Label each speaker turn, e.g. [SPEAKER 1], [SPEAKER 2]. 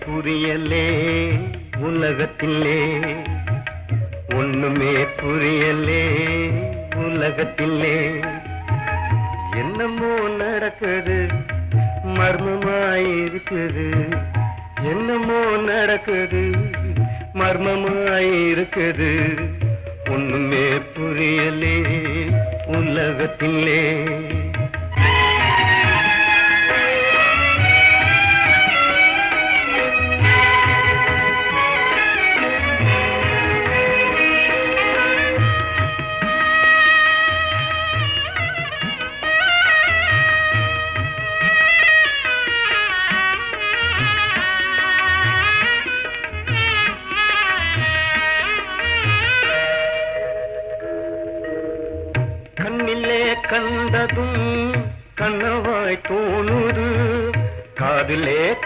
[SPEAKER 1] புரியலே உலகத்திலே, ஒண்ணுமே புரியலே உலகத்திலே. என்னமோ நடக்குது மர்மமாயிருக்குது, என்னமோ நடக்குது மர்மமாயிருக்குது. ஒண்ணுமே புரியலே உலகத்திலே. கண்ணிலே கண்டதும் கனவாய் தோணுது, காதிலே